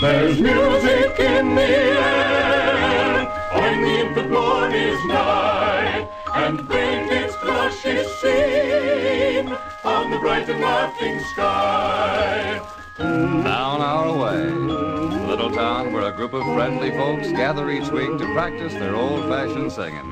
There's music in the air, when the infant morn is nigh, and faint its flush is seen on the bright and laughing sky. Down our way, little town where a group of friendly folks gather each week to practice their old-fashioned singing.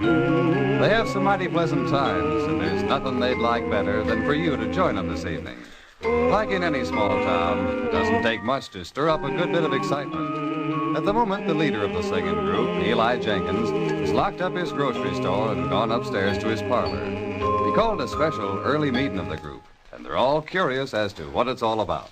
They have some mighty pleasant times, and there's nothing they'd like better than for you to join them this evening. Like in any small town, it doesn't take much to stir up a good bit of excitement. At the moment, the leader of the singing group, Eli Jenkins, has locked up his grocery store and gone upstairs to his parlor. He called a special early meeting of the group, and they're all curious as to what it's all about.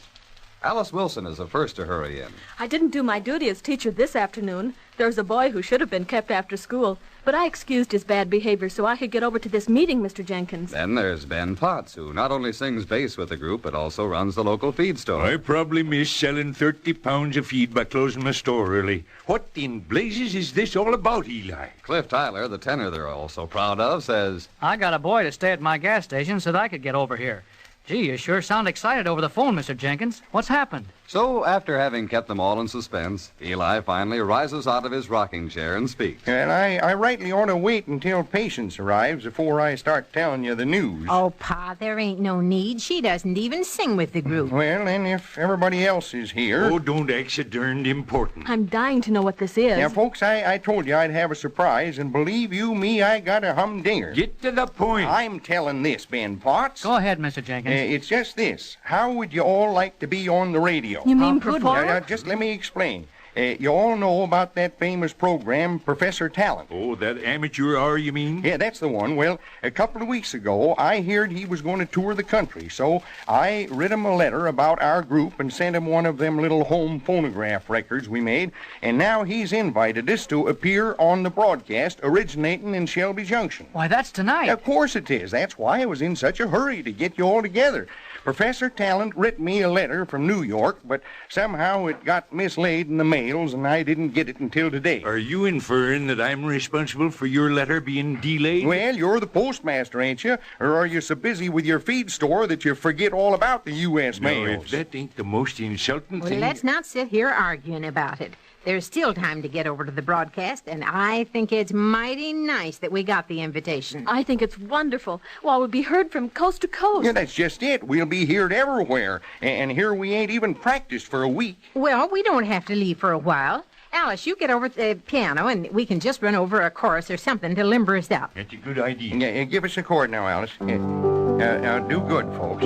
Alice Wilson is the first to hurry in. I didn't do my duty as teacher this afternoon. There's a boy who should have been kept after school, but I excused his bad behavior so I could get over to this meeting, Mr. Jenkins. Then there's Ben Potts, who not only sings bass with the group, but also runs the local feed store. I probably missed selling 30 pounds of feed by closing my store early. What in blazes is this all about, Eli? Cliff Tyler, the tenor they're all so proud of, says, I got a boy to stay at my gas station so that I could get over here. Gee, you sure sound excited over the phone, Mr. Jenkins. What's happened? So, after having kept them all in suspense, Eli finally rises out of his rocking chair and speaks. And I rightly ought to wait until Patience arrives before I start telling you the news. Oh, Pa, there ain't no need. She doesn't even sing with the group. Well, and if everybody else is here... Oh, don't act so darned important. I'm dying to know what this is. Yeah, folks, I told you I'd have a surprise, and believe you me, I got a humdinger. Get to the point. I'm telling this, Ben Potts. Go ahead, Mr. Jenkins. It's just this. How would you all like to be on the radio? You mean perform? Just let me explain. You all know about that famous program, Professor Talent. Oh, that amateur hour, you mean? Yeah, that's the one. Well, a couple of weeks ago, I heard he was going to tour the country, so I writ him a letter about our group and sent him one of them little home phonograph records we made, and now he's invited us to appear on the broadcast originating in Shelby Junction. Why, that's tonight. Of course it is. That's why I was in such a hurry to get you all together. Professor Talent writ me a letter from New York, but somehow it got mislaid in the mails, and I didn't get it until today. Are you inferring that I'm responsible for your letter being delayed? Well, you're the postmaster, ain't you? Or are you so busy with your feed store that you forget all about the U.S. mails? No, if that ain't the most insulting Well, thing... let's not sit here arguing about it. There's still time to get over to the broadcast, and I think it's mighty nice that we got the invitation. I think it's wonderful. Well, we'll be heard from coast to coast. Yeah, that's just it. We'll be heard everywhere. And here we ain't even practiced for a week. Well, we don't have to leave for a while. Alice, you get over to the piano, and we can just run over a chorus or something to limber us up. That's a good idea. Yeah, give us a chord now, Alice. Now, do good, folks.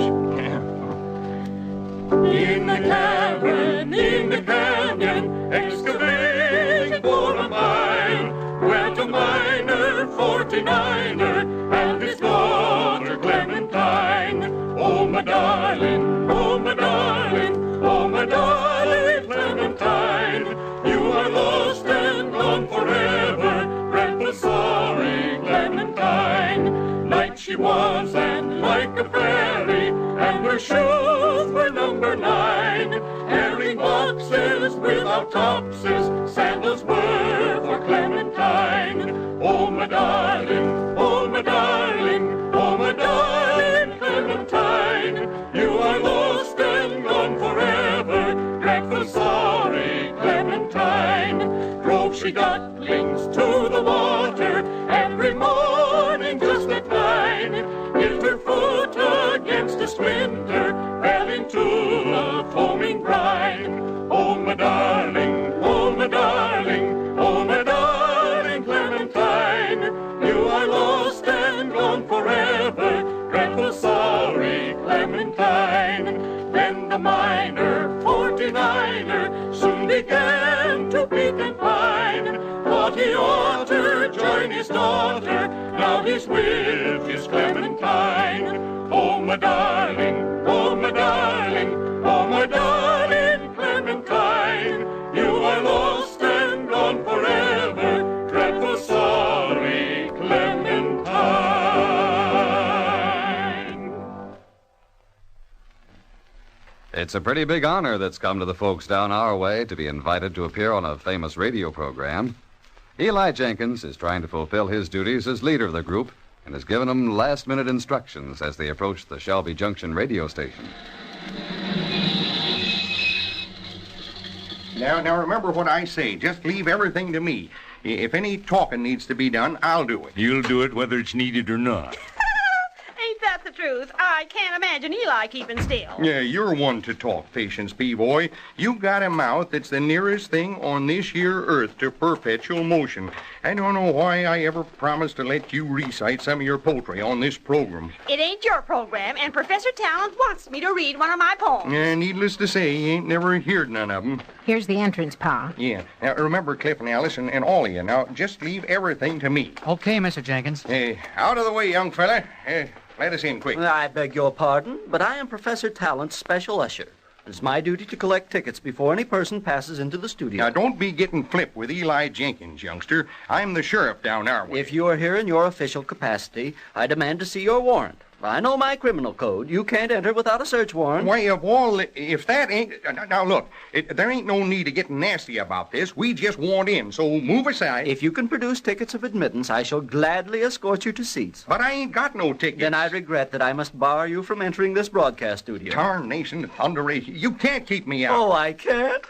In the cavern, in the canyon, excavating for a mine, dwelt a miner, 49er, and his daughter Clementine. Oh, my darling, oh, my darling, oh, my darling Clementine, you are lost and gone forever, dreadful sorry Clementine. Light she was and like a fairy, and her shoes were number 9. Herring boxes without topses, sandals were for Clementine. Oh, my darling, oh, my darling, oh, my darling Clementine, you are lost and gone forever, dreadful sorry Clementine. Drove she ducklings to the water every morning just at 9. Hit her foot against a splinter, fell into a foaming brine. Oh, my darling, oh, my darling, oh, my darling Clementine, you are lost and gone forever, dreadful sorry Clementine. Then the miner, 49er, soon began to peak and pine. Thought he ought to join his daughter, now he's with his Clementine. Oh, my darling, oh, my darling, oh, my darling Clementine, you are lost and gone forever, dreadful sorry Clementine. It's a pretty big honor that's come to the folks down our way to be invited to appear on a famous radio program. Eli Jenkins is trying to fulfill his duties as leader of the group and has given them last-minute instructions as they approach the Shelby Junction radio station. Now remember what I say. Just leave everything to me. If any talking needs to be done, I'll do it. You'll do it whether it's needed or not. Ain't that the truth? I can't imagine Eli keeping still. Yeah, you're one to talk, Patience, P-boy. You got a mouth that's the nearest thing on this here earth to perpetual motion. I don't know why I ever promised to let you recite some of your poetry on this program. It ain't your program, and Professor Talent wants me to read one of my poems. Needless to say, he ain't never heard none of them. Here's the entrance, Pa. Yeah. Now, remember, Cliff and Alice and all of you. Now, just leave everything to me. Okay, Mr. Jenkins. Out of the way, young fella. Let us in quick. I beg your pardon, but I am Professor Talent's special usher. It's my duty to collect tickets before any person passes into the studio. Now, don't be getting flipped with Eli Jenkins, youngster. I'm the sheriff down our way. If you are here in your official capacity, I demand to see your warrant. I know my criminal code. You can't enter without a search warrant. Why, if that ain't... Now, look, there ain't no need of getting nasty about this. We just want in, so move aside. If you can produce tickets of admittance, I shall gladly escort you to seats. But I ain't got no tickets. Then I regret that I must bar you from entering this broadcast studio. Tarnation, thunderation. You can't keep me out. Oh, I can't?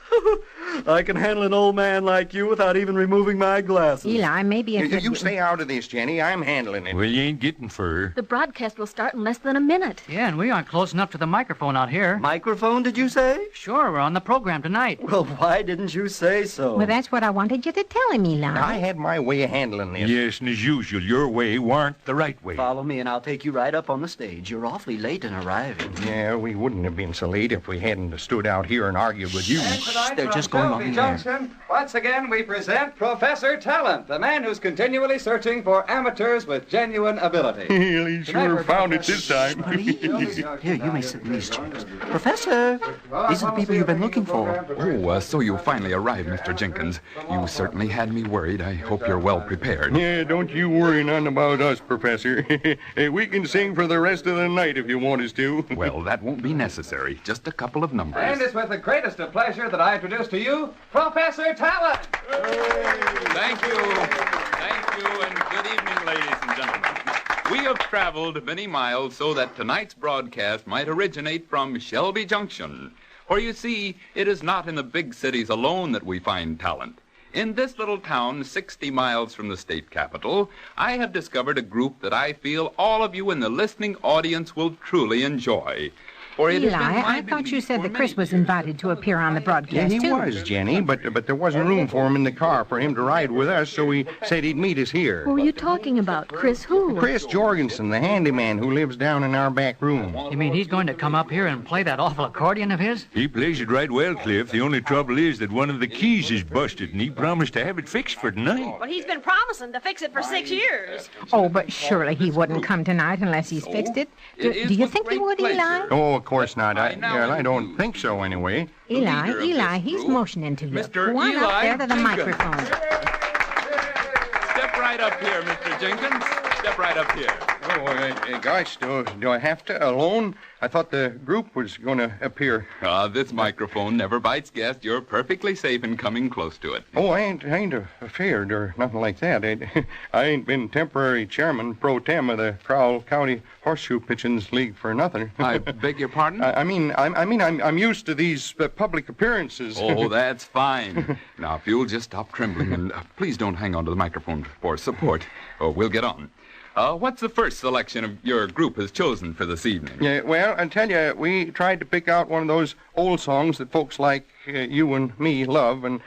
I can handle an old man like you without even removing my glasses. Eli, maybe if You stay out of this, Jenny. I'm handling it. Well, you ain't getting fur. The broadcast will start in less than a minute. Yeah, and we aren't close enough to the microphone out here. Microphone, did you say? Sure, we're on the program tonight. Well, why didn't you say so? Well, that's what I wanted you to tell him, Eli. I had my way of handling this. Yes, and as usual, your way warn't the right way. Follow me and I'll take you right up on the stage. You're awfully late in arriving. Yeah, we wouldn't have been so late if we hadn't stood out here and argued with you. They're just going on there. Once again, we present Professor Talent, the man who's continually searching for amateurs with genuine ability. He sure found it this time. Here, you may sit in these chairs. Professor, these are the people you've been looking for. Oh, so you finally arrived, Mr. Jenkins. You certainly had me worried. I hope you're well prepared. Yeah, don't you worry none about us, Professor. We can sing for the rest of the night if you want us to. Well, that won't be necessary. Just a couple of numbers. And it's with the greatest of pleasure that I introduce to you Professor Talent. Thank you. Thank you, and good evening, ladies and gentlemen. We have traveled many miles so that tonight's broadcast might originate from Shelby Junction. For you see, it is not in the big cities alone that we find talent. In this little town, 60 miles from the state capital, I have discovered a group that I feel all of you in the listening audience will truly enjoy. For it has Eli, been my I thought you belief said for that Chris many was years invited to appear on the broadcast, Yeah, he too. was, Jenny, but there wasn't room for him in the car for him to ride with us, so he said he'd meet us here. Who are you talking about? Chris who? Chris Jorgensen, the handyman who lives down in our back room. You mean he's going to come up here and play that awful accordion of his? He plays it right well, Cliff. The only trouble is that one of the keys is busted, and he promised to have it fixed for tonight. But he's been promising to fix it for 6 years. Oh, but surely he wouldn't come tonight unless he's fixed it. Do you think he would, Eli? Oh, of course not. I don't think so, anyway. Eli, he's motioning to you. Mr. Go on Eli up there to the Jenkins. microphone. Step right up here, Mr. Jenkins. Step right up here. Oh, gosh, do I have to alone? I thought the group was going to appear. This microphone never bites guests. You're perfectly safe in coming close to it. Oh, I ain't afeard or nothing like that. I ain't been temporary chairman pro tem of the Crowell County Horseshoe Pitchings League for nothing. I beg your pardon? I'm used to these public appearances. Oh, that's fine. Now, if you'll just stop trembling and please don't hang on to the microphone for support. Oh, we'll get on. What's the first selection of your group has chosen for this evening? Yeah, well, I tell you, we tried to pick out one of those old songs that folks like you and me love, and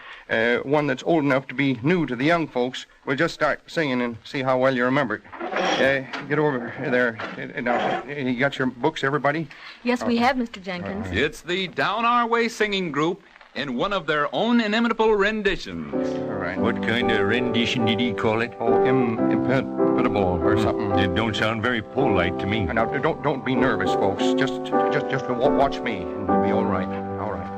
one that's old enough to be new to the young folks. We'll just start singing and see how well you remember it. Get over there. Now, you got your books, everybody? Yes, we have, Mr. Jenkins. It's the Down Our Way singing group in one of their own inimitable renditions. All right. What kind of rendition did he call it? Oh, impedable or something. It don't sound very polite to me. Now, don't be nervous, folks. Just watch me, and you'll be all right. All right.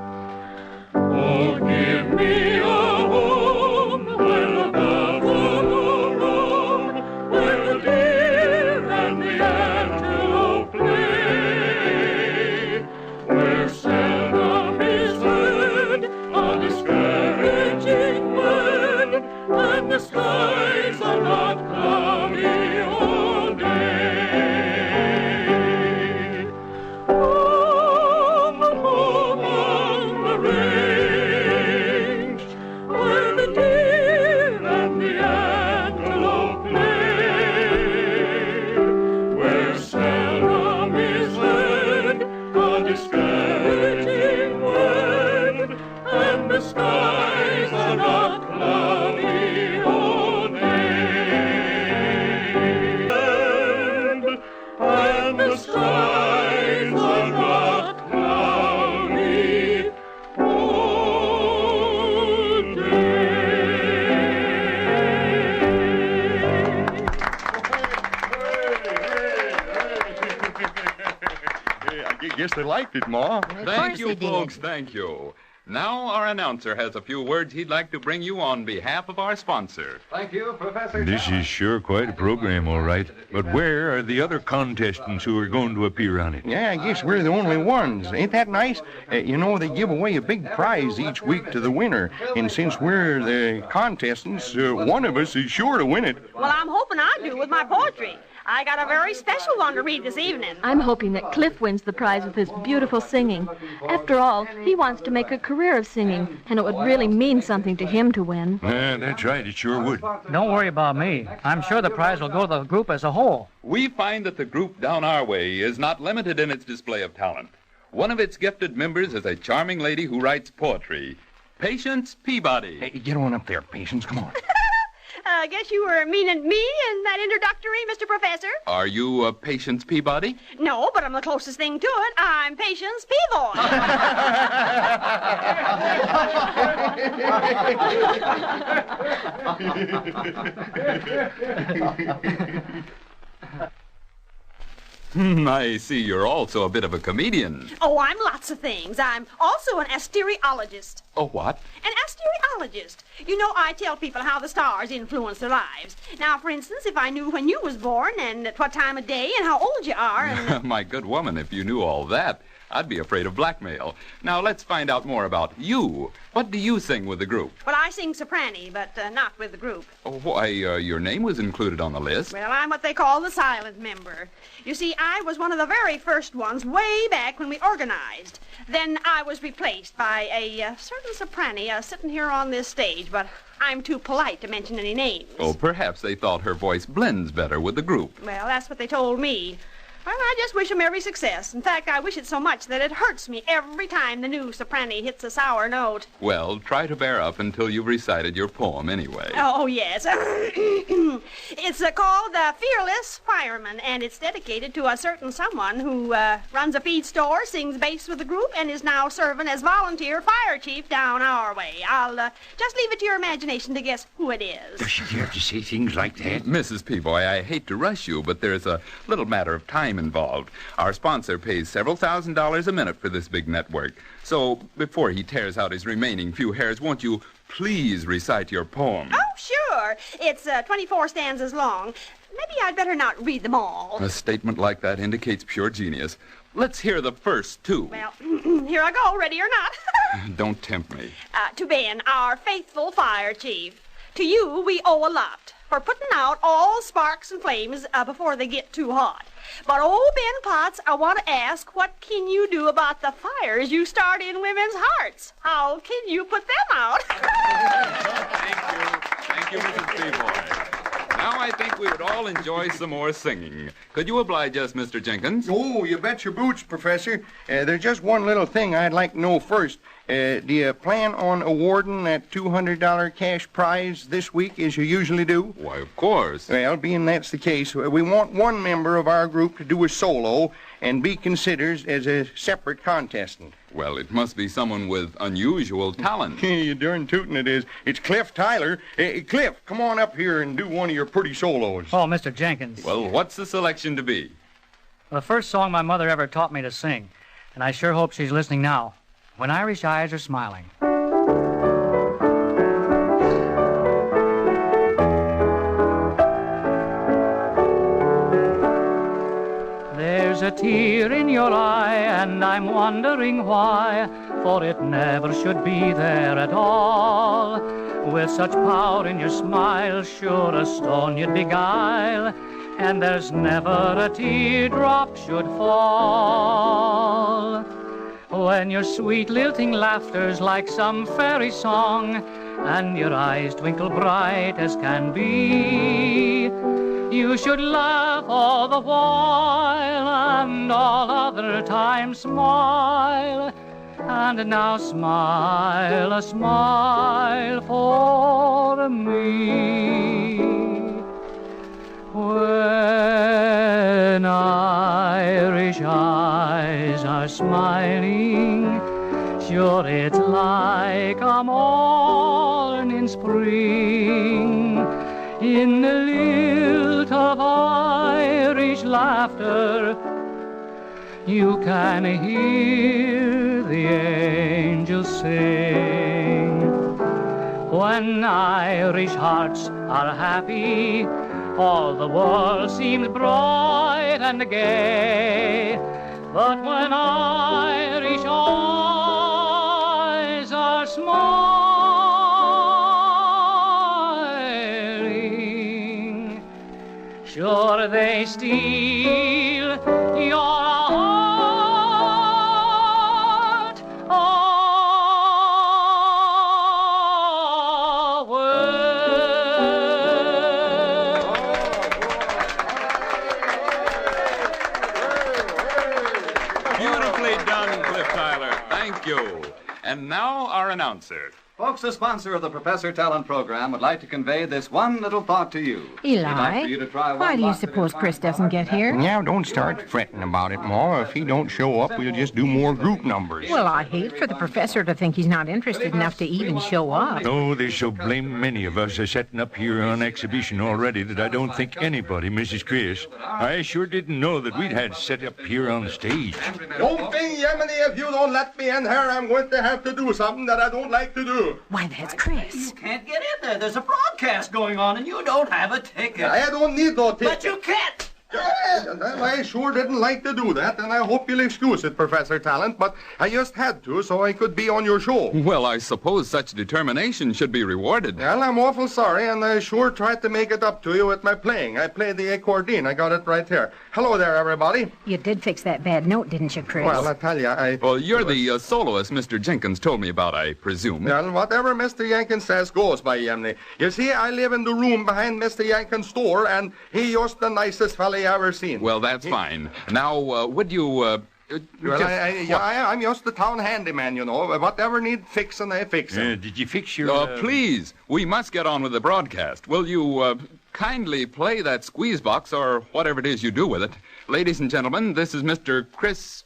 Oh, give me a home where the buffalo roam, where the deer and the antelope play, where seldom is heard a discouraging word, and the skies are not cloudy all day. Home, home, guess they liked it, Ma. Thank you, folks. Thank you. Now our announcer has a few words he'd like to bring you on behalf of our sponsor. Thank you, Professor. This is sure quite a program, all right. But where are the other contestants who are going to appear on it? Yeah, I guess we're the only ones. Ain't that nice? You know, they give away a big prize each week to the winner. And since we're the contestants, one of us is sure to win it. Well, I'm hoping I do with my poetry. I got a very special one to read this evening. I'm hoping that Cliff wins the prize with his beautiful singing. After all, he wants to make a career of singing, and it would really mean something to him to win. That's right, it sure would. Don't worry about me. I'm sure the prize will go to the group as a whole. We find that the group Down Our Way is not limited in its display of talent. One of its gifted members is a charming lady who writes poetry, Patience Peabody. Hey, get on up there, Patience. Come on. I guess you were meaning me in that introductory, Mr. Professor. Are you Patience Peabody? No, but I'm the closest thing to it. I'm Patience Peavoy. I see you're also a bit of a comedian. Oh, I'm lots of things. I'm also an asteriologist. A what? An asteriologist. You know, I tell people how the stars influence their lives. Now, for instance, if I knew when you was born and at what time of day and how old you are and... My good woman, if you knew all that, I'd be afraid of blackmail. Now, let's find out more about you. What do you sing with the group? Well, I sing soprani, but not with the group. Oh, why, your name was included on the list. Well, I'm what they call the silent member. You see, I was one of the very first ones way back when we organized. Then I was replaced by a certain soprani sitting here on this stage, but I'm too polite to mention any names. Oh, perhaps they thought her voice blends better with the group. Well, that's what they told me. Well, I just wish them every success. In fact, I wish it so much that it hurts me every time the new soprani hits a sour note. Well, try to bear up until you've recited your poem anyway. Oh, yes. It's called Fearless Fireman, and it's dedicated to a certain someone who runs a feed store, sings bass with the group, and is now serving as volunteer fire chief down our way. I'll just leave it to your imagination to guess who it is. Does she dare to say things like that? Mrs. Peaboy, I hate to rush you, but there's a little matter of time involved. Our sponsor pays several $1,000s a minute for this big network. So, before he tears out his remaining few hairs, won't you please recite your poem? Oh, sure. It's 24 stanzas long. Maybe I'd better not read them all. A statement like that indicates pure genius. Let's hear the first two. Well, here I go, ready or not. Don't tempt me. To Ben, our faithful fire chief. To you, we owe a lot for putting out all sparks and flames before they get too hot. But, old Ben Potts, I want to ask, what can you do about the fires you start in women's hearts? How can you put them out? Thank you, Mrs. Peaboy. Now I think we would all enjoy some more singing. Could you oblige us, Mr. Jenkins? Oh, you bet your boots, Professor. There's just one little thing I'd like to know first. Do you plan on awarding that $200 cash prize this week as you usually do? Why, of course. Well, being that's the case, we want one member of our group to do a solo and be considered as a separate contestant. Well, it must be someone with unusual talent. You darn tootin' it is. It's Cliff Tyler. Cliff, come on up here and do one of your pretty solos. Oh, Mr. Jenkins. Well, what's the selection to be? The first song my mother ever taught me to sing, and I sure hope she's listening now. When Irish Eyes Are Smiling. There's a tear in your eye, and I'm wondering why, for it never should be there at all. With such power in your smile, sure a stone you'd beguile, and there's never a teardrop should fall. When your sweet lilting laughter's like some fairy song, and your eyes twinkle bright as can be, you should laugh all the while, and all other times smile. And now smile, a smile for me. When Irish eyes are smiling, sure it's like a morning spring. In the lilt of Irish laughter, you can hear the angels sing. When Irish hearts are happy, all the world seems bright and gay. But when Irish eyes are smiling, sure they steal your heart Beautifully done, Cliff Tyler. Thank you. And now our announcer. Folks, the sponsor of the Professor Talent Program would like to convey this one little thought to you. Eli, He'd like for you to try why one do you box of suppose his Chris fine doesn't get here? Now, don't start fretting about it, Ma. If he don't show up, we'll just do more group numbers. Well, I hate for the professor to think he's not interested enough to even show up. Oh, there's so blame many of us are setting up here on exhibition already that I don't think anybody misses Chris. I sure didn't know that we'd had set up here on stage. Don't think, Yemeni, if you don't let me in here, I'm going to have to do something that I don't like to do. Why, that's Chris. You can't get in there. There's a broadcast going on, and you don't have a ticket. I don't need no ticket. But you can't. I sure didn't like to do that, and I hope you'll excuse it, Professor Talent, but I just had to so I could be on your show. Well, I suppose such determination should be rewarded. Well, I'm awful sorry, and I sure tried to make it up to you with my playing. I played the accordion. I got it right here. Hello there, everybody. You did fix that bad note, didn't you, Chris? Well, I tell you, Well, you're the soloist Mr. Jenkins told me about, I presume. Well, whatever Mr. Jenkins says goes by Yemeni. You see, I live in the room behind Mr. Jenkins' store, and he just the nicest fella you ever seen. Well, that's fine. Now, would you, Well, I'm just the town handyman, you know. Whatever need fixing, I fix it. Did you fix your... please, we must get on with the broadcast. Will you, kindly play that squeeze box or whatever it is you do with it? Ladies and gentlemen, this is Mr. Chris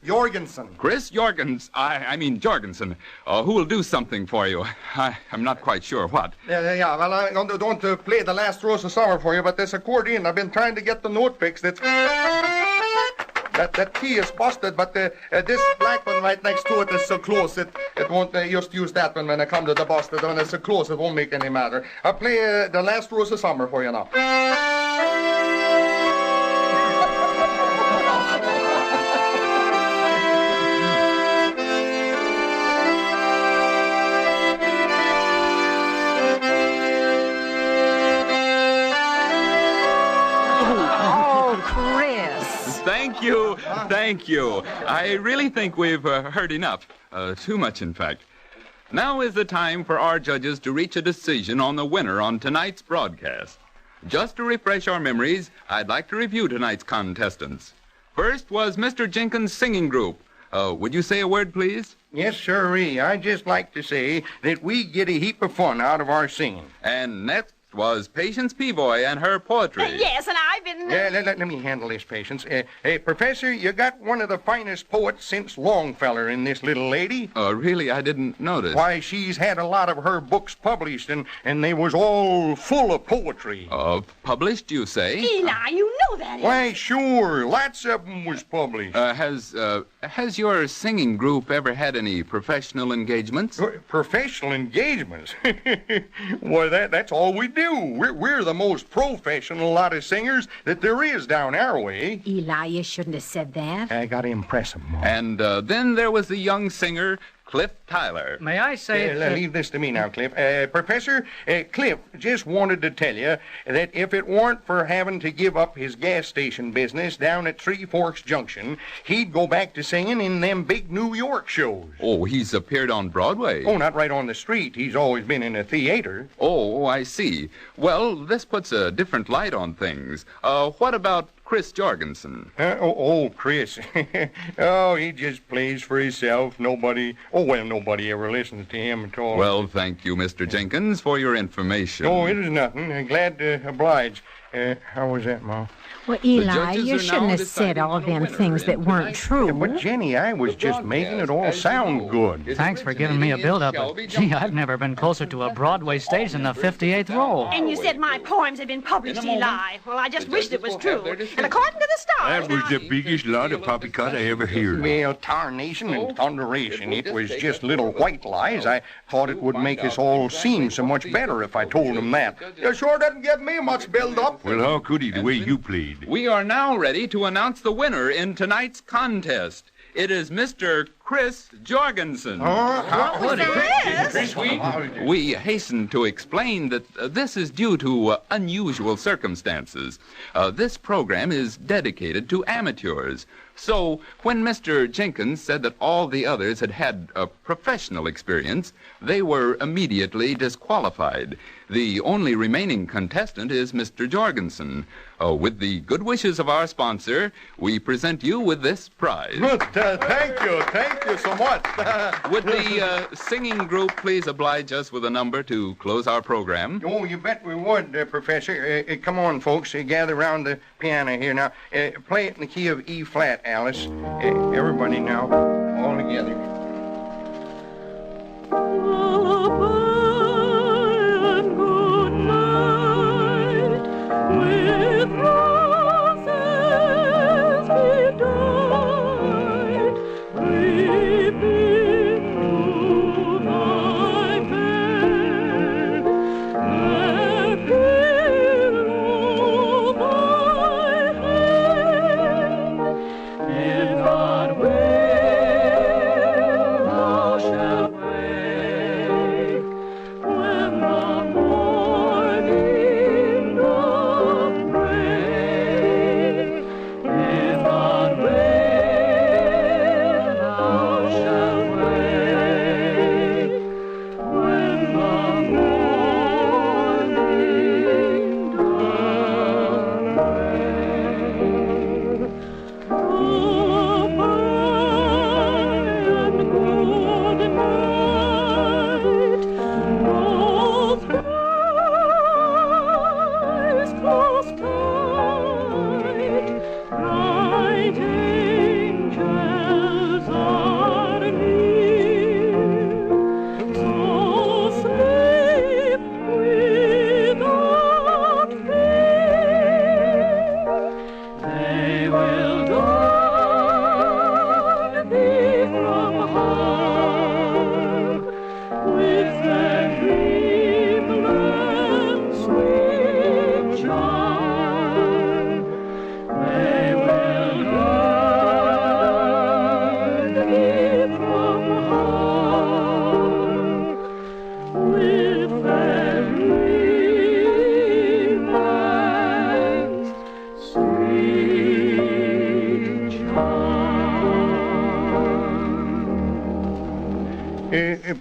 Jorgensen. Chris Jorgens, I mean Jorgensen, who will do something for you. I'm not quite sure what. Yeah, well, I'm going to play the last rose of summer for you, but this accordion, I've been trying to get the note fixed. It's... That key is busted, but this black one right next to it is so close, it won't just use that one when I come to the busted one. It's so close, it won't make any matter. I'll play the last rose of summer for you now. Thank you. I really think we've heard enough. Too much, in fact. Now is the time for our judges to reach a decision on the winner on tonight's broadcast. Just to refresh our memories, I'd like to review tonight's contestants. First was Mr. Jenkins' singing group. Would you say a word, please? Yes, sirree. I'd just like to say that we get a heap of fun out of our singing. And next was Patience Peavoy and her poetry. Yes, and I've been... Let me handle this, Patience. Hey, Professor, you got one of the finest poets since Longfellow in this little lady. Really? I didn't notice. Why, she's had a lot of her books published, and they was all full of poetry. Published, you say? Eli, you know that. Why, sure. Lots of them was published. Has your singing group ever had any professional engagements? Professional engagements? Why, that's all we do. We're the most professional lot of singers that there is down our way. Eli, you shouldn't have said that. I got to impress him, Mom. And then there was the young singer, Cliff Tyler. May I say... leave this to me now, Cliff. Professor, Cliff just wanted to tell you that if it weren't for having to give up his gas station business down at Three Forks Junction, he'd go back to singing in them big New York shows. Oh, he's appeared on Broadway. Oh, not right on the street. He's always been in a theater. Oh, I see. Well, this puts a different light on things. What about Chris Jorgensen? Chris. Oh, he just plays for himself. Nobody ever listens to him at all. Well, thank you, Mr. Jenkins, for your information. Oh, it is nothing. Glad to oblige. How was that, Ma? Well, Eli, judges you are shouldn't now have said deciding all on a them winner things that in weren't tonight's true. Yeah, but Jenny, I was just making it all sound good. Thanks for giving me a build-up. But, gee, I've never been closer to a Broadway stage than the 58th row. And you said my poems had been published, Eli. Well, I just wished it was true. And according to the stars, That was the biggest lot of poppycock I ever heard. Well, tarnation and thunderation. It was just little white lies. I thought it would make us all seem so much better if I told him that. You sure didn't give me much build-up. Well, how could he the way you played? We are now ready to announce the winner in tonight's contest. It is Mr. Chris Jorgensen. We hasten to explain that this is due to unusual circumstances. This program is dedicated to amateurs. So, when Mr. Jenkins said that all the others had had a professional experience, they were immediately disqualified. The only remaining contestant is Mr. Jorgensen. With the good wishes of our sponsor, we present you with this prize. Thank you so much. Would the singing group please oblige us with a number to close our program? Oh, you bet we would, Professor. Come on, folks. Gather around the piano here now. Play it in the key of E flat, Alice. Everybody now, all together.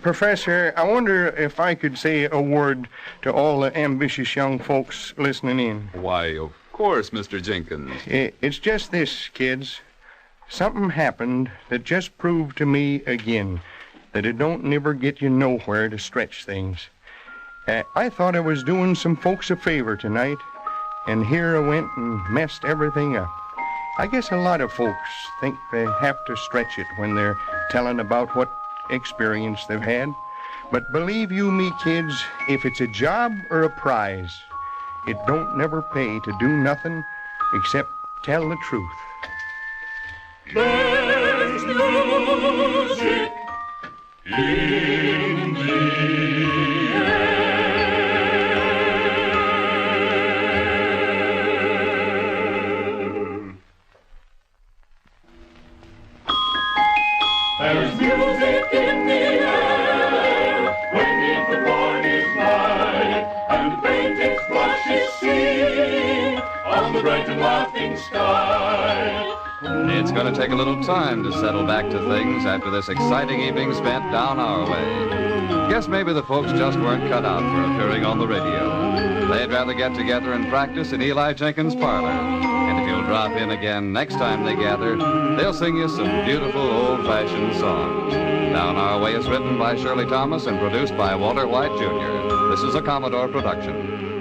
Professor, I wonder if I could say a word to all the ambitious young folks listening in. Why, of course, Mr. Jenkins. It's just this, kids. Something happened that just proved to me again that it don't never get you nowhere to stretch things. I thought I was doing some folks a favor tonight, and here I went and messed everything up. I guess a lot of folks think they have to stretch it when they're telling about what experience they've had. But believe you me, kids, if it's a job or a prize, it don't never pay to do nothing except tell the truth. There's music in the air. There's music in the air when the morn is light, and the faintest flush is seen on the bright and laughing sky. It's going to take a little time to settle back to things after this exciting evening spent down our way. Guess maybe the folks just weren't cut out for appearing on the radio. They'd rather get together and practice in Eli Jenkins' parlor. And if you'll drop in again next time they gather, they'll sing you some beautiful old-fashioned songs. Down Our Way is written by Shirley Thomas and produced by Walter White, Jr. This is a Commodore production.